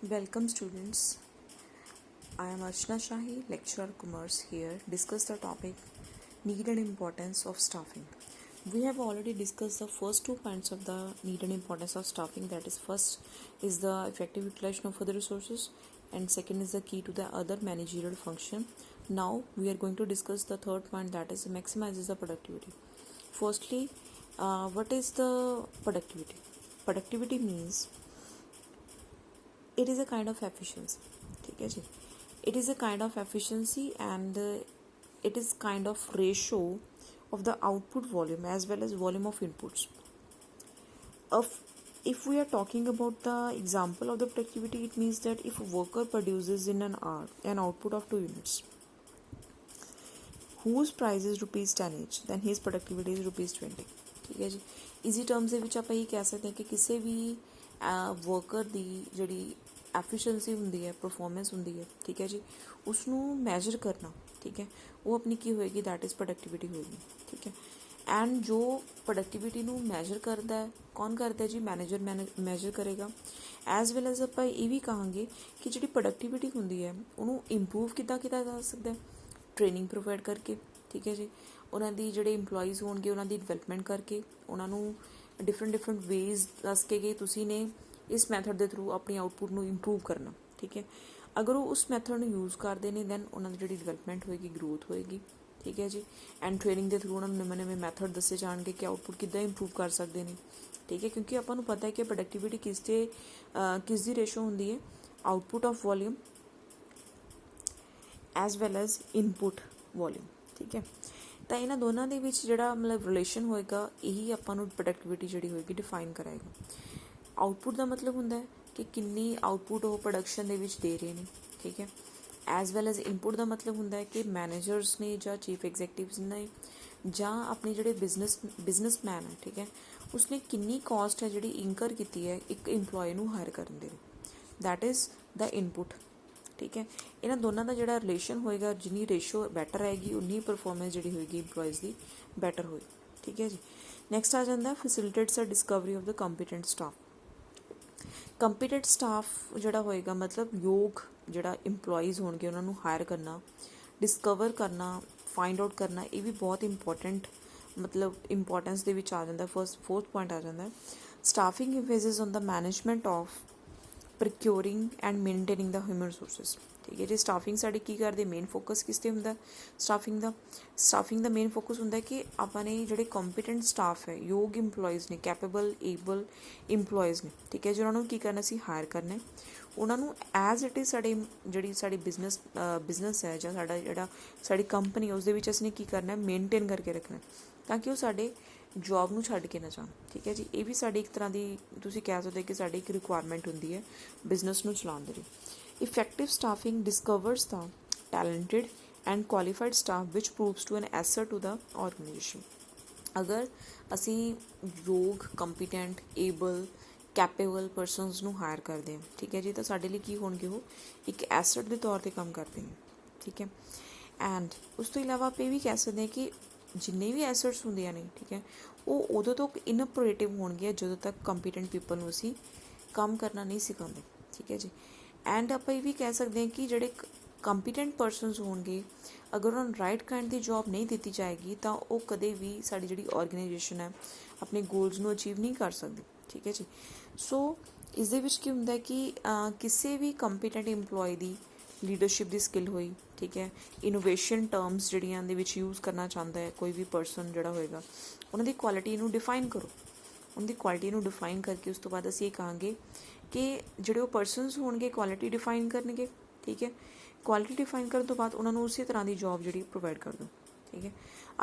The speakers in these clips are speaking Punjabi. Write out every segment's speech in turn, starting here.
Welcome students. I am Archana Shahi, lecturer commerce here. Discuss the topic need and importance of staffing. We have already discussed the first 2 points of the need and importance of staffing. That is, first is the effective utilization of other resources, and second is the key to the other managerial function. Now we are going to discuss the third point, that is maximizes the productivity. Firstly, what is the productivity? Productivity means it is a kind of efficiency. ठीक है जी, it is a kind of efficiency and it is kind of ratio of the output volume as well as volume of inputs. If we are talking about the example of the productivity, it means that if a worker produces in an hour an output of 2 units whose price is ₹10 each, then his productivity is ₹20. ठीक है जी, ਈਜ਼ੀ ਟਰਮਸ ਦੇ ਵਿੱਚ ਆਪਾਂ ਇਹ ਕਹਿ ਸਕਦੇ ਹਾਂ ਕਿ ਕਿਸੇ ਵੀ ਵਰਕਰ ਦੀ ਜਿਹੜੀ ਐਫੀਸ਼ੀਐਂਸੀ ਹੁੰਦੀ ਹੈ, ਪਰਫਾਰਮੈਂਸ ਹੁੰਦੀ ਹੈ, ਠੀਕ ਹੈ ਜੀ, ਉਸਨੂੰ ਮੈਜਰ ਕਰਨਾ, ਠੀਕ ਹੈ, ਉਹ ਆਪਣੀ ਕੀ ਹੋਏਗੀ, ਦੈਟ ਇਜ਼ ਪ੍ਰੋਡਕਟਿਵਿਟੀ ਹੋਏਗੀ। ਠੀਕ ਹੈ, ਐਂਡ ਜੋ ਪ੍ਰੋਡਕਟਿਵਿਟੀ ਨੂੰ ਮੈਜਰ ਕਰਦਾ ਹੈ, ਕੌਣ ਕਰਦਾ ਜੀ, ਮੈਨੇਜਰ ਮੈਜਰ ਕਰੇਗਾ। ਐਜ਼ ਵੈਲ ਐਜ਼ ਆਪਾਂ ਇਹ ਵੀ ਕਹਾਂਗੇ ਕਿ ਜਿਹੜੀ ਪ੍ਰੋਡਕਟਿਵਿਟੀ ਹੁੰਦੀ ਹੈ ਉਹਨੂੰ ਇੰਪਰੂਵ ਕਿੱਦਾਂ ਕੀਤਾ ਜਾ ਸਕਦਾ, ਟ੍ਰੇਨਿੰਗ ਪ੍ਰੋਵਾਈਡ ਕਰਕੇ, ਠੀਕ ਹੈ ਜੀ, ਉਹਨਾਂ ਦੀ ਜਿਹੜੇ ਇੰਪਲੋਈਜ਼ ਹੋਣਗੇ ਉਹਨਾਂ ਦੀ ਡਿਵੈਲਪਮੈਂਟ ਕਰਕੇ, ਉਹਨਾਂ ਨੂੰ ਡਿਫਰੈਂਟ ਵੇਜ਼ ਦੱਸ ਕੇ ਕਿ ਤੁਸੀਂ ਨੇ ਇਸ ਮੈਥਡ ਦੇ ਥਰੂ ਆਪਣੀ ਆਊਟਪੁੱਟ ਨੂੰ ਇੰਪਰੂਵ ਕਰਨਾ। ਠੀਕ ਹੈ, ਅਗਰ ਉਹ ਉਸ ਮੈਥਡ ਨੂੰ ਯੂਜ਼ ਕਰਦੇ ਨੇ ਦੈਨ ਉਹਨਾਂ ਦੀ ਜਿਹੜੀ ਡਿਵੈਲਪਮੈਂਟ ਹੋਏਗੀ, ਗਰੋਥ ਹੋਏਗੀ। ਠੀਕ ਹੈ ਜੀ, ਐਂਡ ਟ੍ਰੇਨਿੰਗ ਦੇ ਥਰੂ ਉਹਨਾਂ ਨੂੰ ਨਵੇਂ ਮੈਥਡ ਦੱਸੇ ਜਾਣਗੇ ਕਿ ਆਊਟਪੁੱਟ ਕਿੱਦਾਂ ਇੰਪਰੂਵ ਕਰ ਸਕਦੇ ਨੇ। ਠੀਕ ਹੈ, ਕਿਉਂਕਿ ਆਪਾਂ ਨੂੰ ਪਤਾ ਹੈ ਕਿ ਪ੍ਰੋਡਕਟਿਵਿਟੀ ਕਿਸ ਦੀ ਰੇਸ਼ੋ ਹੁੰਦੀ ਹੈ, output of volume as well as input volume. ਠੀਕ ਹੈ, ਤਾਂ ਇਹਨਾਂ ਦੋਨਾਂ ਦੇ ਵਿੱਚ ਜਿਹੜਾ ਮਤਲਬ ਰਿਲੇਸ਼ਨ ਹੋਏਗਾ, ਇਹੀ ਆਪਾਂ ਨੂੰ ਪ੍ਰੋਡਕਟਿਵਿਟੀ ਜਿਹੜੀ ਹੋਏਗੀ ਡਿਫਾਈਨ ਕਰਾਏਗਾ। ਆਊਟਪੁੱਟ ਦਾ ਮਤਲਬ ਹੁੰਦਾ ਹੈ ਕਿ ਕਿੰਨੀ ਆਊਟਪੁੱਟ ਉਹ ਪ੍ਰੋਡਕਸ਼ਨ ਦੇ ਵਿੱਚ ਦੇ ਰਹੇ ਨੇ। ਠੀਕ ਹੈ, ਐਜ਼ ਵੈਲ ਐਜ਼ ਇਨਪੁੱਟ ਦਾ ਮਤਲਬ ਹੁੰਦਾ ਹੈ ਕਿ ਮੈਨੇਜਰਸ ਨੇ ਜਾਂ ਚੀਫ ਐਗਜ਼ੈਕਟਿਵਸ ਨੇ ਜਾਂ ਆਪਣੇ ਜਿਹੜੇ ਬਿਜ਼ਨਸਮੈਨ ਹੈ, ਠੀਕ ਹੈ, ਉਸਨੇ ਕਿੰਨੀ ਕਾਸਟ ਹੈ ਜਿਹੜੀ ਇਨਕਰ ਕੀਤੀ ਹੈ ਇੱਕ ਇੰਪਲੋਏ ਨੂੰ ਹਾਇਰ ਕਰਨ ਦੇ ਲਈ, ਦੈਟ ਇਜ਼ ਦਾ ਇਨਪੁੱਟ। ਠੀਕ ਹੈ, ਇਹਨਾਂ ਦੋਨਾਂ ਦਾ ਜਿਹੜਾ ਰਿਲੇਸ਼ਨ ਹੋਏਗਾ, ਜਿੰਨੀ ਰੇਸ਼ੋ ਬੈਟਰ ਆਏਗੀ ਉਨੀ ਪਰਫੋਰਮੈਂਸ ਜਿਹੜੀ ਹੋਏਗੀ ਇੰਪਲੋਈਜ਼ ਦੀ ਬੈਟਰ ਹੋਏਗੀ। ਠੀਕ ਹੈ ਜੀ, ਨੈਕਸਟ ਆ ਜਾਂਦਾ facilitates the discovery of the competent staff. Competent staff ਜਿਹੜਾ ਹੋਏਗਾ ਮਤਲਬ ਯੋਗ ਜਿਹੜਾ ਇੰਪਲੋਈਜ਼ ਹੋਣਗੇ ਉਹਨਾਂ ਨੂੰ ਹਾਇਰ ਕਰਨਾ, ਡਿਸਕਵਰ ਕਰਨਾ, ਫਾਈਂਡ ਆਊਟ ਕਰਨਾ, ਇਹ ਵੀ ਬਹੁਤ ਇੰਪੋਰਟੈਂਟ ਮਤਲਬ ਇੰਪੋਰਟੈਂਸ ਦੇ ਵਿੱਚ ਆ ਜਾਂਦਾ। ਫੋਰਥ ਪੁਆਇੰਟ ਆ ਜਾਂਦਾ staffing emphasis on the management of procuring and maintaining the human resources. ਠੀਕ ਹੈ ਜੀ, ਸਟਾਫਿੰਗ ਸਾਡੀ ਕੀ ਕਰਦੇ, ਮੇਨ ਫੋਕਸ ਕਿਸ 'ਤੇ ਹੁੰਦਾ ਸਟਾਫਿੰਗ ਦਾ ਮੇਨ ਫੋਕਸ ਹੁੰਦਾ ਕਿ ਆਪਾਂ ਨੇ ਜਿਹੜੇ ਕੰਪੀਟੈਂਟ ਸਟਾਫ ਹੈ, ਯੋਗ ਇੰਪਲੋਈਜ਼ ਨੇ, ਕੈਪੇਬਲ ਏਬਲ ਇੰਪਲੋਈਜ਼ ਨੇ, ਠੀਕ ਹੈ ਜੀ, ਉਹਨਾਂ ਨੂੰ ਕੀ ਕਰਨਾ, ਅਸੀਂ ਹਾਇਰ ਕਰਨਾ, ਉਹਨਾਂ ਨੂੰ ਐਜ਼ ਇਟ ਇਜ਼ ਸਾਡੀ ਬਿਜ਼ਨਸ ਹੈ ਜਾਂ ਸਾਡੀ ਕੰਪਨੀ ਉਸ ਦੇ ਵਿੱਚ ਅਸੀਂ ਕੀ ਕਰਨਾ, ਮੇਨਟੇਨ ਕਰਕੇ ਰੱਖਣਾ ਤਾਂ ਕਿ ਉਹ ਸਾਡੇ ਜੋਬ ਨੂੰ ਛੱਡ ਕੇ ਨਾ ਜਾਣ। ਠੀਕ ਹੈ ਜੀ, ਇਹ ਵੀ ਸਾਡੀ ਇੱਕ ਤਰ੍ਹਾਂ ਦੀ ਤੁਸੀਂ ਕਹਿ ਸਕਦੇ ਕਿ ਸਾਡੀ ਇੱਕ ਰਿਕੁਆਇਰਮੈਂਟ ਹੁੰਦੀ ਹੈ ਬਿਜ਼ਨਸ ਨੂੰ ਚਲਾਉਣ ਦੇ ਲਈ। Effective staffing discovers the talented and qualified staff which proves to an asset to the organisation. ਅਗਰ ਅਸੀਂ ਯੋਗ, ਕੰਪੀਟੈਂਟ, ਏਬਲ, ਕੈਪੇਬਲ ਪਰਸਨਸ ਨੂੰ ਹਾਇਰ ਕਰਦੇ ਹਾਂ, ਠੀਕ ਹੈ ਜੀ, ਤਾਂ ਸਾਡੇ ਲਈ ਕੀ ਹੋਣਗੇ, ਉਹ ਇੱਕ ਐਸਟ ਦੇ ਤੌਰ 'ਤੇ ਕੰਮ ਕਰਦੇ ਨੇ। ਠੀਕ ਹੈ, ਐਂਡ ਉਸ ਤੋਂ ਇਲਾਵਾ ਆਪਾਂ ਇਹ ਵੀ ਕਹਿ ਸਕਦੇ ਹਾਂ ਕਿ ਜਿੰਨੇ ਵੀ ਐਸਟਸ ਹੁੰਦੀਆਂ ਨੇ, ਠੀਕ ਹੈ, ਉਹ ਉਦੋਂ ਤੱਕ ਇਨਅਪਰੇਟਿਵ ਹੋਣਗੀਆਂ ਜਦੋਂ ਤੱਕ ਕੰਪੀਟੈਂਟ ਪੀਪਲ ਨੂੰ ਅਸੀਂ ਕੰਮ ਕਰਨਾ ਨਹੀਂ ਸਿਖਾਉਂਦੇ। ਠੀਕ ਹੈ ਜੀ, ਐਂਡ ਆਪਾਂ ਇਹ ਵੀ ਕਹਿ ਸਕਦੇ ਹਾਂ ਕਿ ਜਿਹੜੇ ਕੰਪੀਟੈਂਟ ਪਰਸਨਸ ਹੋਣਗੇ, ਅਗਰ ਉਹਨਾਂ ਨੂੰ ਰਾਈਟ ਕਾਇੰਡ ਦੀ ਜੋਬ ਨਹੀਂ ਦਿੱਤੀ ਜਾਏਗੀ ਤਾਂ ਉਹ ਕਦੇ ਵੀ ਸਾਡੀ ਜਿਹੜੀ ਆਰਗੇਨਾਈਜੇਸ਼ਨ ਹੈ ਆਪਣੇ ਗੋਲਸ ਨੂੰ ਅਚੀਵ ਨਹੀਂ ਕਰ ਸਕਦੀ। ਠੀਕ ਹੈ ਜੀ, ਸੋ ਇਸ ਦੇ ਵਿੱਚ ਕੀ ਹੁੰਦਾ ਕਿ ਕਿਸੇ ਵੀ ਕੰਪੀਟੈਂਟ ਇੰਪਲੋਏ ਦੀ ਲੀਡਰਸ਼ਿਪ ਦੀ ਸਕਿੱਲ ਹੋਈ, ਠੀਕ ਹੈ, ਇਨੋਵੇਸ਼ਨ ਟਰਮਸ ਜਿਹੜੀਆਂ ਦੇ ਵਿੱਚ ਯੂਜ਼ ਕਰਨਾ ਚਾਹੁੰਦਾ ਹੈ ਕੋਈ ਵੀ ਪਰਸਨ ਜਿਹੜਾ ਹੋਏਗਾ, ਉਹਨਾਂ ਦੀ ਕੁਆਲਿਟੀ ਨੂੰ ਡਿਫਾਈਨ ਕਰੋ। ਉਹਨਾਂ ਦੀ ਕੁਆਲਿਟੀ ਨੂੰ ਡਿਫਾਈਨ ਕਰਕੇ ਉਸ ਤੋਂ ਬਾਅਦ ਅਸੀਂ ਇਹ ਕਹਾਂਗੇ ਕਿ ਜਿਹੜੇ ਉਹ ਪਰਸਨਸ ਹੋਣਗੇ ਕੁਆਲਿਟੀ ਡਿਫਾਈਨ ਕਰਨਗੇ। ਠੀਕ ਹੈ, ਕੁਆਲਿਟੀ ਡਿਫਾਈਨ ਕਰਨ ਤੋਂ ਬਾਅਦ ਉਹਨਾਂ ਨੂੰ ਉਸੇ ਤਰ੍ਹਾਂ ਦੀ ਜੋਬ ਜਿਹੜੀ ਪ੍ਰੋਵਾਈਡ ਕਰ ਦਿਓ। ਠੀਕ ਹੈ,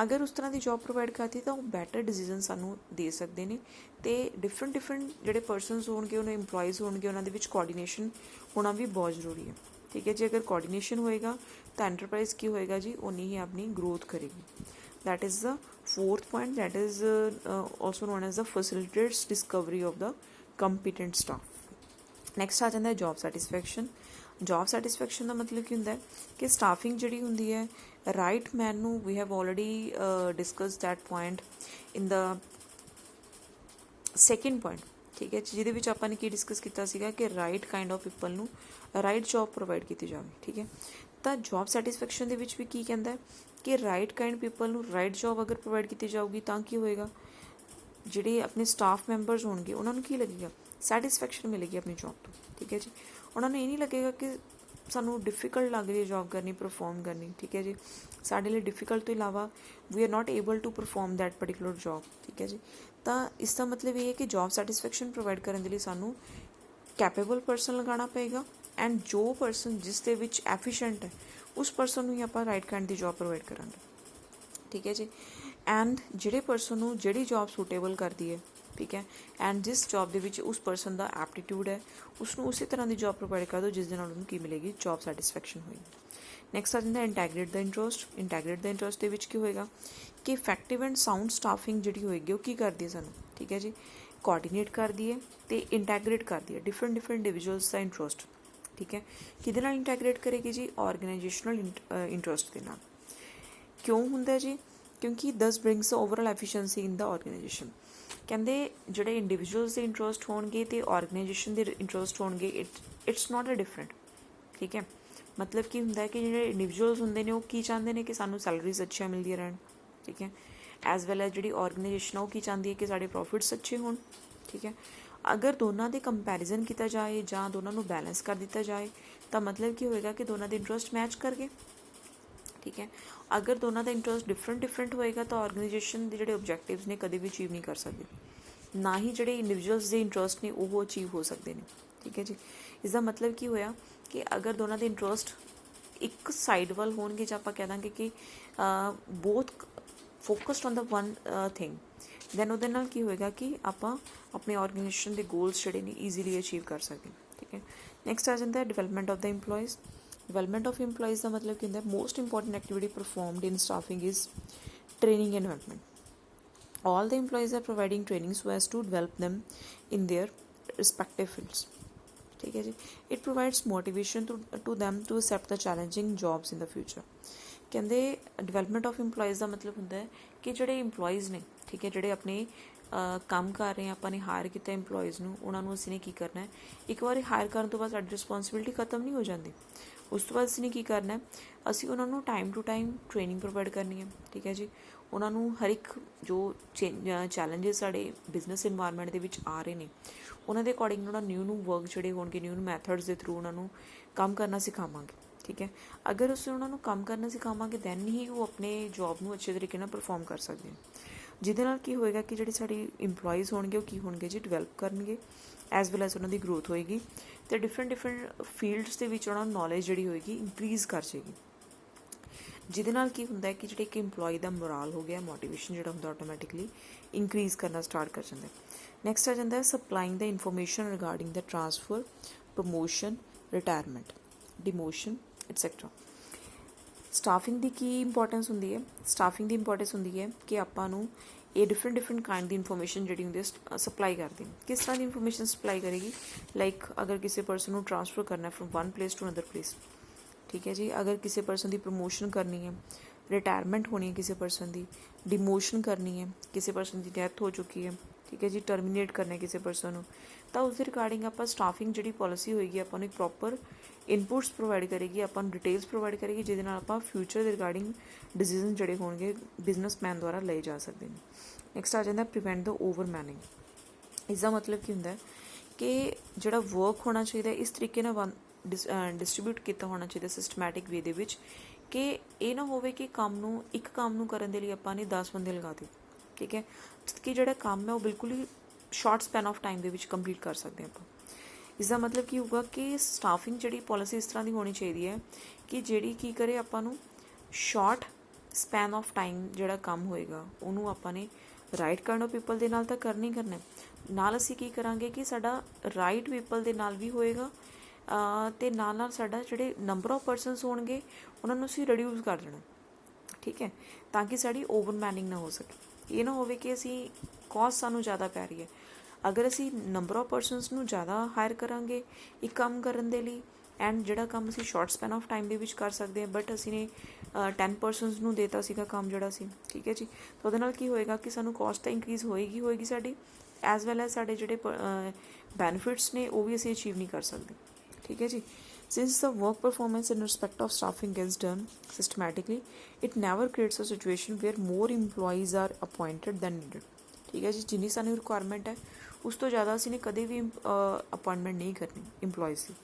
ਅਗਰ ਉਸ ਤਰ੍ਹਾਂ ਦੀ ਜੋਬ ਪ੍ਰੋਵਾਈਡ ਕਰਤੀ ਤਾਂ ਉਹ ਬੈਟਰ ਡਿਸੀਜ਼ਨ ਸਾਨੂੰ ਦੇ ਸਕਦੇ ਨੇ ਅਤੇ ਡਿਫਰੈਂਟ ਜਿਹੜੇ ਪਰਸਨਸ ਹੋਣਗੇ, ਉਹਨਾਂ ਇੰਪਲੋਈਜ਼ ਹੋਣਗੇ, ਉਹਨਾਂ ਦੇ ਵਿੱਚ ਕੋਆਰਡੀਨੇਸ਼ਨ ਹੋਣਾ ਵੀ ਬਹੁਤ ਜ਼ਰੂਰੀ ਹੈ। ਠੀਕ ਹੈ ਜੀ, ਅਗਰ ਕੋਆਰਡੀਨੇਸ਼ਨ ਹੋਏਗਾ ਤਾਂ ਐਂਟਰਪ੍ਰਾਈਜ਼ ਕੀ ਹੋਏਗਾ ਜੀ, ਉਨੀ ਹੀ ਆਪਣੀ ਗਰੋਥ ਕਰੇਗੀ। that is the fourth point, that is also known as the facilitates discovery of the competent staff। next ਆ ਜਾਂਦਾ ਜੋਬ ਸੈਟਿਸਫੈਕਸ਼ਨ। ਜੋਬ ਸੈਟਿਸਫੈਕਸ਼ਨ ਦਾ ਮਤਲਬ ਕੀ ਹੁੰਦਾ ਹੈ ਕਿ ਸਟਾਫਿੰਗ ਜਿਹੜੀ ਹੁੰਦੀ ਹੈ ਰਾਈਟ ਮੈਨ ਨੂੰ, we have already discuss that point in the second point. ਠੀਕ ਹੈ, ਜਿਹਦੇ ਵਿੱਚ ਆਪਾਂ ਨੇ ਕੀ ਡਿਸਕਸ ਕੀਤਾ ਸੀਗਾ ਕਿ ਰਾਈਟ ਕਾਈਂਡ ਆਫ ਪੀਪਲ ਨੂੰ ਰਾਈਟ ਜੋਬ ਪ੍ਰੋਵਾਈਡ ਕੀਤੀ ਜਾਵੇ। ਠੀਕ ਹੈ, ਤਾਂ ਜੋਬ ਸੈਟਿਸਫੈਕਸ਼ਨ ਦੇ ਵਿੱਚ ਵੀ ਕੀ ਕਹਿੰਦਾ ਕਿ ਰਾਈਟ ਕਾਈਂਡ ਪੀਪਲ ਨੂੰ ਰਾਈਟ ਜੋਬ ਅਗਰ ਪ੍ਰੋਵਾਈਡ ਕੀਤੀ ਜਾਊਗੀ ਤਾਂ ਕੀ ਹੋਏਗਾ, ਜਿਹੜੇ ਆਪਣੇ ਸਟਾਫ ਮੈਂਬਰਸ ਹੋਣਗੇ ਉਹਨਾਂ ਨੂੰ ਕੀ ਲੱਗੇਗਾ, ਸੈਟਿਸਫੈਕਸ਼ਨ ਮਿਲੇਗੀ ਆਪਣੀ ਜੋਬ ਤੋਂ। ਠੀਕ ਹੈ ਜੀ, ਉਹਨਾਂ ਨੂੰ ਇਹ ਨਹੀਂ ਲੱਗੇਗਾ ਕਿ ਸਾਨੂੰ ਡਿਫਿਕਲਟ ਲੱਗ ਰਹੀ ਹੈ ਜੋਬ ਕਰਨੀ, ਪਰਫੋਰਮ ਕਰਨੀ। ਠੀਕ ਹੈ ਜੀ, ਸਾਡੇ ਲਈ ਡਿਫਿਕਲਟ ਤੋਂ ਇਲਾਵਾ we are not able to perform that particular job. ਠੀਕ ਹੈ ਜੀ, ਤਾਂ ਇਸ ਦਾ ਮਤਲਬ ਇਹ ਹੈ ਕਿ ਜੋਬ ਸੈਟਿਸਫੈਕਸ਼ਨ ਪ੍ਰੋਵਾਈਡ ਕਰਨ ਦੇ ਲਈ ਸਾਨੂੰ ਕੈਪੇਬਲ ਪਰਸਨ ਲਗਾਉਣਾ ਪਏਗਾ, ਐਂਡ ਜੋ ਪਰਸਨ ਜਿਸ ਦੇ ਵਿੱਚ ਐਫੀਸ਼ੀਐਂਟ ਹੈ ਉਸ ਪਰਸਨ ਨੂੰ ਹੀ ਆਪਾਂ ਰਾਈਟ ਕਾਈਂਡ ਦੀ ਜੋਬ ਪ੍ਰੋਵਾਈਡ ਕਰਾਂਗੇ। ਠੀਕ ਹੈ ਜੀ, ਐਂਡ ਜਿਹੜੇ ਪਰਸਨ ਨੂੰ ਜਿਹੜੀ ਜੋਬ ਸੂਟੇਬਲ ਕਰਦੀ ਹੈ, ਠੀਕ ਹੈ, ਐਂਡ ਜਿਸ ਜੋਬ ਦੇ ਵਿੱਚ ਉਸ ਪਰਸਨ ਦਾ ਐਪਟੀਟਿਊਡ ਹੈ ਉਸਨੂੰ ਉਸੇ ਤਰ੍ਹਾਂ ਦੀ ਜੋਬ ਪ੍ਰੋਵਾਈਡ ਕਰ ਦਿਓ ਜਿਸ ਦੇ ਨਾਲ ਉਹਨੂੰ ਕੀ ਮਿਲੇਗੀ, ਜੋਬ ਸੈਟਿਸਫੈਕਸ਼ਨ ਹੋਏਗੀ। ਨੈਕਸਟ ਆ ਜਾਂਦਾ ਇੰਟੈਗਰੇਟ ਦਾ ਇੰਟਰਸਟ। ਇੰਟੈਗਰੇਟ ਦਾ ਇੰਟਰਸਟ ਦੇ ਵਿੱਚ ਕੀ ਹੋਏਗਾ ਕਿ ਇਫੈਕਟਿਵ ਐਂਡ ਸਾਊਂਡ ਸਟਾਫਿੰਗ ਜਿਹੜੀ ਹੋਏਗੀ ਉਹ ਕੀ ਕਰਦੀ ਹੈ ਸਾਨੂੰ, ਠੀਕ ਹੈ ਜੀ, ਕੋਆਰਡੀਨੇਟ ਕਰਦੀ ਹੈ ਅਤੇ ਇੰਟੈਗਰੇਟ ਕਰਦੀ ਹੈ ਡਿਫਰੈਂਟ ਇੰਡੀਵਿਜੂਅਲਸ ਦਾ ਇੰਟਰਸਟ। ਠੀਕ ਹੈ, ਕਿਹਦੇ ਨਾਲ ਇੰਟੈਗਰੇਟ ਕਰੇਗੀ ਜੀ, ਆਰਗੇਨਾਈਜੇਸ਼ਨਲ ਇੰਟਰਸਟ ਦੇ ਨਾਲ। ਕਿਉਂ ਹੁੰਦਾ ਜੀ, ਕਿਉਂਕਿ ਦਸ ਬ੍ਰਿੰਗਸ ਓਵਰਆਲ ਐਫੀਸ਼ੀਐਂਸੀ ਇਨ ਦਾ ਆਰਗੇਨਾਈਜੇਸ਼ਨ। ਕਹਿੰਦੇ ਜਿਹੜੇ ਇੰਡੀਵਿਜੂਅਲਸ ਦੇ ਇੰਟਰਸਟ ਹੋਣਗੇ ਅਤੇ ਆਰਗੇਨਾਈਜੇਸ਼ਨ ਦੇ ਇੰਟਰਸਟ ਹੋਣਗੇ, ਇਟਸ ਨਾਟ ਅ ਡਿਫਰੈਂਟ। ਠੀਕ ਹੈ, ਮਤਲਬ ਕੀ ਹੁੰਦਾ ਹੈ ਕਿ ਜਿਹੜੇ ਇੰਡੀਵਿਜੂਅਲਸ ਹੁੰਦੇ ਨੇ ਉਹ ਕੀ ਚਾਹੁੰਦੇ ਨੇ ਕਿ ਸਾਨੂੰ ਸੈਲਰੀਜ਼ ਅੱਛੀਆਂ ਮਿਲਦੀਆਂ ਰਹਿਣ। ਠੀਕ ਹੈ, ਐਜ਼ ਵੈਲ ਐਜ਼ ਜਿਹੜੀ ਆਰਗੇਨਾਈਜੇਸ਼ਨ ਆ ਉਹ ਕੀ ਚਾਹੁੰਦੀ ਹੈ ਕਿ ਸਾਡੇ ਪ੍ਰੋਫਿਟਸ ਅੱਛੇ ਹੋਣ। ਠੀਕ ਹੈ, ਅਗਰ ਦੋਨਾਂ ਦੇ ਕੰਪੈਰੀਜ਼ਨ ਕੀਤਾ ਜਾਏ ਜਾਂ ਦੋਨਾਂ ਨੂੰ ਬੈਲੈਂਸ ਕਰ ਦਿੱਤਾ ਜਾਏ ਤਾਂ ਮਤਲਬ ਕੀ ਹੋਏਗਾ ਕਿ ਦੋਨਾਂ ਦੇ ਇੰਟਰਸਟ ਮੈਚ ਕਰ ਗਏ। ਠੀਕ ਹੈ, ਅਗਰ ਦੋਨਾਂ ਦਾ ਇੰਟਰਸਟ ਡਿਫਰੈਂਟ ਹੋਏਗਾ ਤਾਂ ਆਰਗੇਨਾਈਜੇਸ਼ਨ ਦੇ ਜਿਹੜੇ ਓਬਜੈਕਟਿਵਸ ਨੇ ਕਦੇ ਵੀ ਅਚੀਵ ਨਹੀਂ ਕਰ ਸਕਦੇ, ਨਾ ਹੀ ਜਿਹੜੇ ਇੰਡੀਵਿਜੂਅਲਸ ਦੇ ਇੰਟਰਸਟ ਨੇ ਉਹ ਅਚੀਵ ਹੋ ਸਕਦੇ ਨੇ। ਠੀਕ ਹੈ ਜੀ, ਇਸ ਦਾ ਮਤਲਬ ਕੀ ਹੋਇਆ ਕਿ ਅਗਰ ਦੋਨਾਂ ਦੇ ਇੰਟਰਸਟ ਇੱਕ ਸਾਈਡ ਵੱਲ ਹੋਣਗੇ ਜਾਂ ਆਪਾਂ ਕਹਿ ਦਾਂਗੇ ਕਿ both focused on the one thing, then ਉਹਦੇ ਨਾਲ ਕੀ ਹੋਏਗਾ ਕਿ ਆਪਾਂ ਆਪਣੇ ਆਰਗੇਨਾਈਜੇਸ਼ਨ ਦੇ ਗੋਲਸ ਜਿਹੜੇ ਨੇ ਈਜ਼ੀਲੀ ਅਚੀਵ ਕਰ ਸਕਦੇ। ਠੀਕ ਹੈ, ਨੈਕਸਟ ਆ ਜਾਂਦਾ development of the employees. Development of employees ਦਾ ਮਤਲਬ ਕੀ ਹੁੰਦਾ, most important activity performed in staffing is training and development. All the employees are providing training so as to develop them in their respective fields. ठीक है जी, it provides motivation to them to accept the challenging jobs in the future. ਕਹਿੰਦੇ ਡਿਵੈਲਪਮੈਂਟ ਆਫ ਇੰਪਲੋਇਜ਼ ਦਾ ਮਤਲਬ ਹੁੰਦਾ ਹੈ ਕਿ ਜਿਹੜੇ ਇੰਪਲੋਇਜ਼ ਨੇ, ਠੀਕ ਹੈ, ਜਿਹੜੇ ਆਪਣੇ ਕੰਮ ਕਰ ਰਹੇ ਆ, ਆਪਾਂ ਨੇ ਹਾਇਰ ਕੀਤਾ ਇੰਪਲੋਇਜ਼ ਨੂੰ, ਉਹਨਾਂ ਨੂੰ ਅਸੀਂ ਨੇ ਕੀ ਕਰਨਾ ਹੈ, ਇੱਕ ਵਾਰੀ ਹਾਇਰ ਕਰਨ ਤੋਂ ਬਾਅਦ ਸਾਡੀ ਰਿਸਪੋਂਸਿਬਿਲਿਟੀ ਖਤਮ ਨਹੀਂ ਹੋ ਜਾਂਦੀ। ਉਸ ਤੋਂ ਬਾਅਦ ਅਸੀਂ ਨੇ ਕੀ ਕਰਨਾ ਹੈ, ਅਸੀਂ ਉਹਨਾਂ ਨੂੰ time to time training provide ਕਰਨੀ ਹੈ। ਠੀਕ ਹੈ ਜੀ, ਉਹਨਾਂ ਨੂੰ ਹਰ ਇੱਕ ਜੋ ਚੈਲੰਜਸ ਸਾਡੇ ਬਿਜ਼ਨਸ ਇਨਵਾਇਰਮੈਂਟ ਦੇ ਵਿੱਚ ਆ ਰਹੇ ਨੇ ਉਹਨਾਂ ਦੇ ਅਕੋਰਡਿੰਗ ਉਹਨਾਂ ਨਿਊ ਵਰਕ ਜਿਹੜੇ ਹੋਣਗੇ, ਨਿਊ ਮੈਥਡਸ ਦੇ ਥਰੂ ਉਹਨਾਂ ਨੂੰ ਕੰਮ ਕਰਨਾ ਸਿਖਾਵਾਂਗੇ। ਠੀਕ ਹੈ, ਅਗਰ ਅਸੀਂ ਉਹਨਾਂ ਨੂੰ ਕੰਮ ਕਰਨਾ ਸਿਖਾਵਾਂਗੇ ਦੈਨ ਹੀ ਉਹ ਆਪਣੇ ਜੋਬ ਨੂੰ ਅੱਛੇ ਤਰੀਕੇ ਨਾਲ ਪਰਫੋਰਮ ਕਰ ਸਕਦੇ ਨੇ, ਜਿਹਦੇ ਨਾਲ ਕੀ ਹੋਏਗਾ ਕਿ ਜਿਹੜੀ ਸਾਡੀ ਇੰਪਲੋਇਜ਼ ਹੋਣਗੇ ਉਹ ਕੀ ਹੋਣਗੇ ਜੀ, ਡਿਵੈਲਪ ਕਰਨਗੇ, ਐਜ਼ ਵੈਲ ਐਜ਼ ਉਹਨਾਂ ਦੀ ਗਰੋਥ ਹੋਏਗੀ ਅਤੇ ਡਿਫਰੈਂਟ ਫੀਲਡਸ ਦੇ ਵਿੱਚ ਉਹਨਾਂ ਨੂੰ ਨੌਲੇਜ ਜਿਹੜੀ ਹੋਏਗੀ ਇੰਕਰੀਜ਼ ਕਰ ਜਾਏਗੀ, ਜਿਹਦੇ ਨਾਲ ਕੀ ਹੁੰਦਾ ਹੈ ਕਿ ਜਿਹੜੇ ਇੱਕ ਇੰਪਲੋਈ ਦਾ ਮੋਰਾਲ ਹੋ ਗਿਆ, ਮੋਟੀਵੇਸ਼ਨ ਜਿਹੜਾ ਹੁੰਦਾ ਆਟੋਮੈਟਿਕਲੀ ਇੰਕਰੀਜ਼ ਕਰਨਾ ਸਟਾਰਟ ਕਰ ਜਾਂਦਾ। ਨੈਕਸਟ ਆ ਜਾਂਦਾ supplying the information regarding the transfer, promotion, retirement, demotion etcetera. Staffing ਦੀ ਕੀ ਇੰਪੋਰਟੈਂਸ ਹੁੰਦੀ ਹੈ, ਸਟਾਫਿੰਗ ਦੀ ਇੰਪੋਰਟੈਂਸ ਹੁੰਦੀ ਹੈ ਕਿ ਆਪਾਂ ਨੂੰ ਇਹ ਡਿਫਰੈਂਟ ਕਾਈਂਡ ਦੀ ਇਨਫੋਰਮੇਸ਼ਨ ਜਿਹੜੀ ਹੁੰਦੀ ਹੈ ਸਪਲਾਈ ਕਰਦੀ ਹੈ। ਕਿਸ ਤਰ੍ਹਾਂ ਦੀ ਇਨਫੋਰਮੇਸ਼ਨ ਸਪਲਾਈ ਕਰੇਗੀ, ਲਾਈਕ ਅਗਰ ਕਿਸੇ ਪਰਸਨ ਨੂੰ ਟ੍ਰਾਂਸਫਰ ਕਰਨਾ from one place to another place. ਠੀਕ ਹੈ ਜੀ, ਅਗਰ ਕਿਸੇ ਪਰਸਨ ਦੀ ਪ੍ਰਮੋਸ਼ਨ ਕਰਨੀ ਹੈ, ਰਿਟਾਇਰਮੈਂਟ ਹੋਣੀ ਹੈ ਕਿਸੇ ਪਰਸਨ ਦੀ, ਡਿਮੋਸ਼ਨ ਕਰਨੀ ਹੈ, ਕਿਸੇ ਪਰਸਨ ਦੀ ਡੈਥ ਹੋ ਚੁੱਕੀ ਹੈ, ਠੀਕ ਹੈ ਜੀ, ਟਰਮੀਨੇਟ ਕਰਨਾ ਕਿਸੇ ਪਰਸਨ ਨੂੰ, ਤਾਂ ਉਸ ਦੇ ਰਿਗਾਰਡਿੰਗ ਆਪਾਂ ਸਟਾਫਿੰਗ ਜਿਹੜੀ ਪੋਲਿਸੀ ਹੋਏਗੀ ਆਪਾਂ ਨੂੰ ਇੱਕ ਪ੍ਰੋਪਰ ਇਨਪੁਟਸ ਪ੍ਰੋਵਾਈਡ ਕਰੇਗੀ, ਆਪਾਂ ਨੂੰ ਡਿਟੇਲਸ ਪ੍ਰੋਵਾਈਡ ਕਰੇਗੀ, ਜਿਹਦੇ ਨਾਲ ਆਪਾਂ ਫਿਊਚਰ ਦੇ ਰਿਗਾਰਡਿੰਗ ਡਿਸੀਜ਼ਨ ਜਿਹੜੇ ਹੋਣਗੇ ਬਿਜ਼ਨਸਮੈਨ ਦੁਆਰਾ ਲਏ ਜਾ ਸਕਦੇ ਨੇ। ਨੈਕਸਟ ਆ ਜਾਂਦਾ ਪ੍ਰੀਵੈਂਟ ਦਾ ਓਵਰਮੈਨਿੰਗ। ਇਸ ਦਾ ਮਤਲਬ ਕੀ ਹੁੰਦਾ ਕਿ ਜਿਹੜਾ ਵਰਕ ਹੋਣਾ ਚਾਹੀਦਾ ਇਸ ਤਰੀਕੇ ਨਾਲ ਡਿਸਟਰੀਬਿਊਟ ਕੀਤਾ ਹੋਣਾ ਚਾਹੀਦਾ ਸਿਸਟਮੈਟਿਕ ਵੇ ਦੇ ਵਿੱਚ, ਕਿ ਇਹ ਨਾ ਹੋਵੇ ਕਿ ਇੱਕ ਕੰਮ ਨੂੰ ਕਰਨ ਦੇ ਲਈ ਆਪਾਂ ਨੇ 10 ਬੰਦੇ ਲਗਾ ਦਿੱਤੇ। ਠੀਕ ਹੈ, ਕਿ ਜਿਹੜਾ ਕੰਮ ਹੈ ਉਹ ਬਿਲਕੁਲ ਹੀ ਸ਼ਾਰਟ ਸਪੈਨ ਆਫ ਟਾਈਮ ਦੇ ਵਿੱਚ ਕੰਪਲੀਟ ਕਰ ਸਕਦੇ ਆਪਾਂ। ਇਸ ਦਾ ਮਤਲਬ ਕੀ ਹੋਊਗਾ ਕਿ ਸਟਾਫਿੰਗ ਜਿਹੜੀ ਪੋਲਿਸੀ ਇਸ ਤਰ੍ਹਾਂ ਦੀ ਹੋਣੀ ਚਾਹੀਦੀ ਹੈ ਕਿ ਜਿਹੜੀ ਕੀ ਕਰੇ ਆਪਾਂ ਨੂੰ ਸ਼ਾਰਟ ਸਪੈਨ ਆਫ ਟਾਈਮ ਜਿਹੜਾ ਕੰਮ ਹੋਏਗਾ ਉਹਨੂੰ ਆਪਾਂ ਨੇ ਰਾਈਟ ਕਾਈਂਡ ਆਫ ਪੀਪਲ ਦੇ ਨਾਲ ਤਾਂ ਕਰਨਾ, ਨਾਲ ਅਸੀਂ ਕੀ ਕਰਾਂਗੇ ਕਿ ਸਾਡਾ ਰਾਈਟ ਪੀਪਲ ਦੇ ਨਾਲ ਵੀ ਹੋਏਗਾ ਅਤੇ ਨਾਲ ਸਾਡਾ ਜਿਹੜੇ ਨੰਬਰ ਆਫ ਪਰਸਨਸ ਹੋਣਗੇ ਉਹਨਾਂ ਨੂੰ ਅਸੀਂ ਰਿਡਿਊਸ ਕਰ ਦੇਣਾ। ਠੀਕ ਹੈ, ਤਾਂ ਕਿ ਸਾਡੀ ਓਵਰਮੈਨਿੰਗ ਨਾ ਹੋ ਸਕੇ। ਇਹ ਨਾ ਹੋਵੇ ਕਿ ਅਸੀਂ ਕੋਸਟ ਸਾਨੂੰ ਜ਼ਿਆਦਾ ਪੈ ਰਹੀ ਹੈ, ਅਗਰ ਅਸੀਂ ਨੰਬਰ ਆਫ ਪਰਸਨਸ ਨੂੰ ਜ਼ਿਆਦਾ ਹਾਇਰ ਕਰਾਂਗੇ ਇੱਕ ਕੰਮ ਕਰਨ ਦੇ ਲਈ, ਐਂਡ ਜਿਹੜਾ ਕੰਮ ਅਸੀਂ ਸ਼ਾਰਟ ਸਪੈਨ ਆਫ ਟਾਈਮ ਦੇ ਵਿੱਚ ਕਰ ਸਕਦੇ ਹਾਂ, ਬਟ ਅਸੀਂ ਨੇ 10 ਪਰਸਨਸ ਨੂੰ ਦੇਤਾ ਸੀਗਾ ਕੰਮ ਜਿਹੜਾ ਸੀ। ਠੀਕ ਹੈ ਜੀ, ਤਾਂ ਉਹਦੇ ਨਾਲ ਕੀ ਹੋਏਗਾ ਕਿ ਸਾਨੂੰ ਕੋਸਟ ਤਾਂ ਇੰਕਰੀਜ਼ ਹੋਏਗੀ ਸਾਡੀ, ਐਜ਼ ਵੈਲ ਐਜ਼ ਸਾਡੇ ਜਿਹੜੇ ਬੈਨੀਫਿਟਸ ਨੇ ਉਹ ਵੀ ਅਸੀਂ ਅਚੀਵ ਨਹੀਂ ਕਰ ਸਕਦੇ। ਠੀਕ ਹੈ ਜੀ। Since the work performance in respect of staffing is done systematically, it never creates a situation where more employees are appointed than needed। ठीक है जी। जिन्नी सानू रिक्वायरमेंट है उस तो ज़्यादा असी ने कदे भी अपॉइंटमेंट नहीं करनी इंप्लॉयज़ की।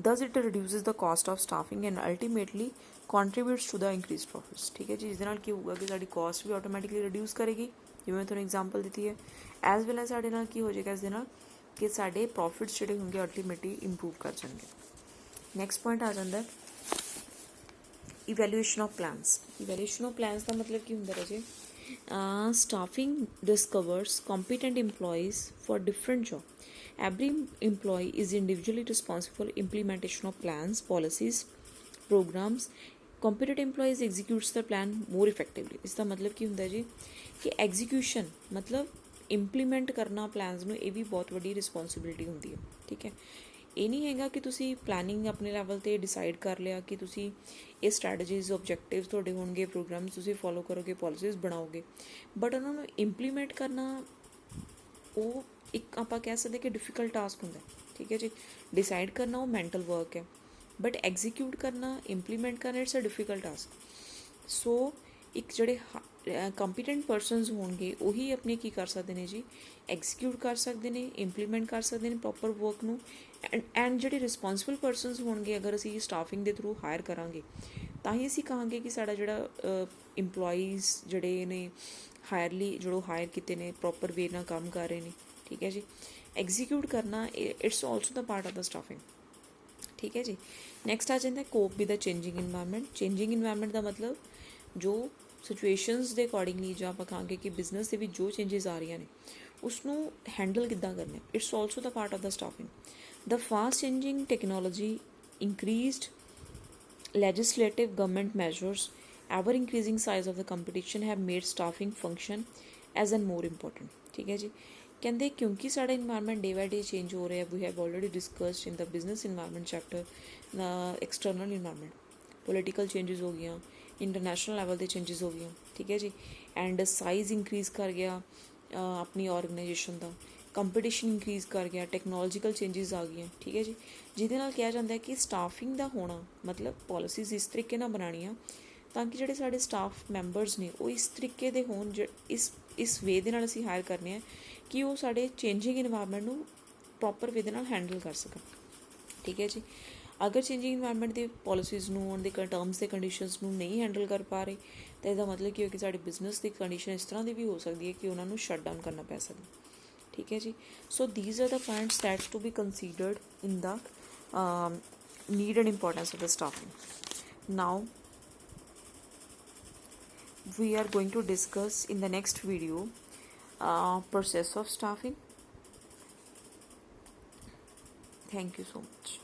Thus it reduces the cost of staffing and ultimately contributes to the increased profits। ठीक है जी। इस नाल की होगा कि साडी कॉस्ट भी ऑटोमैटिकली रिड्यूस करेगी, जिवें मैं तुहानूं एग्जांपल दी है। एज वैल एज साडे नाल की हो जाएगा इस दे नाल कि साडे प्रॉफिट्स जिहड़े होंगे अल्टीमेटली इंप्रूव कर जाएंगे। नैक्सट पॉइंट आ जाता है evaluation of plans. Evaluation of plans का मतलब की होंदा राजे, staffing discovers competent employees for different job. Every employee is individually responsible for implementation of plans, policies, programs. Competent employees executes the plan more effectively. इसका मतलब की होंदा जी कि एग्जीक्यूशन मतलब इंप्लीमेंट करना प्लान्स ਨੂੰ ਇਹ ਵੀ ਬਹੁਤ ਵੱਡੀ ਰਿਸਪੌਂਸਿबिलिटी ਹੁੰਦੀ ਹੈ। ਠੀਕ ਹੈ। ਇਹ ਨਹੀਂ ਹੈਗਾ ਕਿ ਤੁਸੀਂ ਪਲੈਨਿੰਗ ਆਪਣੇ ਲੈਵਲ 'ਤੇ ਡਿਸਾਈਡ ਕਰ ਲਿਆ ਕਿ ਤੁਸੀਂ ਇਹ ਸਟ੍ਰੈਟਜੀਜ਼ ਓਬਜੈਕਟਿਵਸ ਤੁਹਾਡੇ ਹੋਣਗੇ, ਪ੍ਰੋਗਰਾਮਸ ਤੁਸੀਂ ਫੋਲੋ ਕਰੋਗੇ, ਪੋਲਿਸੀਜ਼ ਬਣਾਓਗੇ, ਬਟ ਉਹਨਾਂ ਨੂੰ ਇੰਪਲੀਮੈਂਟ ਕਰਨਾ ਉਹ ਇੱਕ ਆਪਾਂ ਕਹਿ ਸਕਦੇ ਕਿ ਡਿਫਿਕਲਟ ਟਾਸਕ ਹੁੰਦਾ। ਠੀਕ ਹੈ ਜੀ। ਡਿਸਾਈਡ ਕਰਨਾ ਉਹ ਮੈਂਟਲ ਵਰਕ ਹੈ, ਬਟ ਐਗਜ਼ੀਕਿਊਟ ਕਰਨਾ, ਇੰਪਲੀਮੈਂਟ ਕਰਨਾ ਇਟਸ ਅ ਡਿਫਿਕਲਟ ਟਾਸਕ। ਸੋ ਇੱਕ ਜਿਹੜੇ ਕੰਪੀਟੈਂਟ ਪਰਸਨਸ ਹੋਣਗੇ ਉਹੀ ਆਪਣੇ ਕੀ ਕਰ ਸਕਦੇ ਨੇ ਜੀ, ਐਗਜ਼ੀਕਿਊਟ ਕਰ ਸਕਦੇ ਨੇ, ਇੰਪਲੀਮੈਂਟ ਕਰ ਸਕਦੇ ਨੇ ਪ੍ਰੋਪਰ ਵਰਕ ਨੂੰ। ਐਂਡ ਜਿਹੜੇ ਰਿਸਪੌਂਸਿਬਲ ਪਰਸਨਸ ਹੋਣਗੇ, ਅਗਰ ਅਸੀਂ ਸਟਾਫਿੰਗ ਦੇ ਥਰੂ ਹਾਇਰ ਕਰਾਂਗੇ ਤਾਂ ਹੀ ਅਸੀਂ ਕਹਾਂਗੇ ਕਿ ਸਾਡਾ ਜਿਹੜਾ ਇੰਪਲੋਈਜ਼ ਜਿਹੜੇ ਨੇ ਹਾਇਰਲੀ ਜਿਹੜੋ ਹਾਇਰ ਕੀਤੇ ਨੇ ਪ੍ਰੋਪਰ ਵੇ ਨਾਲ ਕੰਮ ਕਰ ਰਹੇ ਨੇ। ਠੀਕ ਹੈ ਜੀ। ਐਗਜ਼ੀਕਿਊਟ ਕਰਨਾ it's also the part of the staffing. ਠੀਕ ਹੈ ਜੀ। ਨੈਕਸਟ ਆ ਜਾਂਦਾ cope with the changing environment. Changing environment ਦਾ ਮਤਲਬ ਜੋ ਸਿਚੁਏਸ਼ਨਸ ਦੇ ਅਕੋਰਡਿੰਗਲੀ ਜਾਂ ਆਪਾਂ ਕਹਾਂਗੇ ਕਿ ਬਿਜ਼ਨਸ ਦੇ ਵਿੱਚ ਜੋ ਚੇਂਜਿਸ ਆ ਰਹੀਆਂ ਨੇ ਉਸਨੂੰ ਹੈਂਡਲ ਕਿੱਦਾਂ ਕਰਨਾ, it's also the part of the staffing. The fast changing technology, increased legislative government measures, ever increasing size of the competition have made staffing function as and more important। ठीक है जी। कहते क्योंकि साढ़ा environment day by day change हो रहा है, we have already discussed in the business environment chapter, external environment, political changes हो गई, इंटरनेशनल लैवल के चेंजिस हो गई। ठीक है जी। एंड साइज़ इंक्रीज़ कर गया अपनी ऑर्गेनाइजेशन का, ਕੰਪੀਟੀਸ਼ਨ ਇੰਕਰੀਜ਼ ਕਰ ਗਿਆ, ਟੈਕਨੋਲੋਜੀਕਲ ਚੇਂਜਿਸ ਆ ਗਈਆਂ। ਠੀਕ ਹੈ ਜੀ। ਜਿਹਦੇ ਨਾਲ ਕਿਹਾ ਜਾਂਦਾ ਹੈ ਕਿ ਸਟਾਫਿੰਗ ਦਾ ਹੋਣਾ ਮਤਲਬ ਪੋਲਿਸੀਜ਼ ਇਸ ਤਰੀਕੇ ਨਾਲ ਬਣਾਉਣੀਆਂ ਤਾਂ ਕਿ ਜਿਹੜੇ ਸਾਡੇ ਸਟਾਫ ਮੈਂਬਰਸ ਨੇ ਉਹ ਇਸ ਤਰੀਕੇ ਦੇ ਹੋਣ, ਇਸ ਵੇ ਦੇ ਨਾਲ ਅਸੀਂ ਹਾਇਰ ਕਰਨੇ ਆ ਕਿ ਉਹ ਸਾਡੇ ਚੇਂਜਿੰਗ ਇਨਵਾਇਰਮੈਂਟ ਨੂੰ ਪ੍ਰੋਪਰ ਵੇ ਦੇ ਨਾਲ ਹੈਂਡਲ ਕਰ ਸਕਣ। ਠੀਕ ਹੈ ਜੀ। ਅਗਰ ਚੇਂਜਿੰਗ ਇਨਵਾਇਰਮੈਂਟ ਦੇ ਪੋਲਿਸੀਜ਼ ਨੂੰ, ਉਹਨਾਂ ਦੇ ਟਰਮਸ ਦੇ ਕੰਡੀਸ਼ਨਸ ਨੂੰ ਨਹੀਂ ਹੈਂਡਲ ਕਰ ਪਾ ਰਹੇ ਤਾਂ ਇਹਦਾ ਮਤਲਬ ਕੀ ਹੋ ਕਿ ਸਾਡੇ ਬਿਜ਼ਨਸ ਦੀ ਕੰਡੀਸ਼ਨ ਇਸ ਤਰ੍ਹਾਂ ਦੀ ਵੀ ਹੋ ਸਕਦੀ ਹੈ ਕਿ ਉਹਨਾਂ ਨੂੰ ਸ਼ਟ ਡਾਊਨ ਕਰਨਾ ਪੈ ਸਕਦਾ। ठीक है जी। So these are the points that's to be considered in the need and importance of the staffing. Now we are going to discuss in the next video process of staffing. Thank you so much.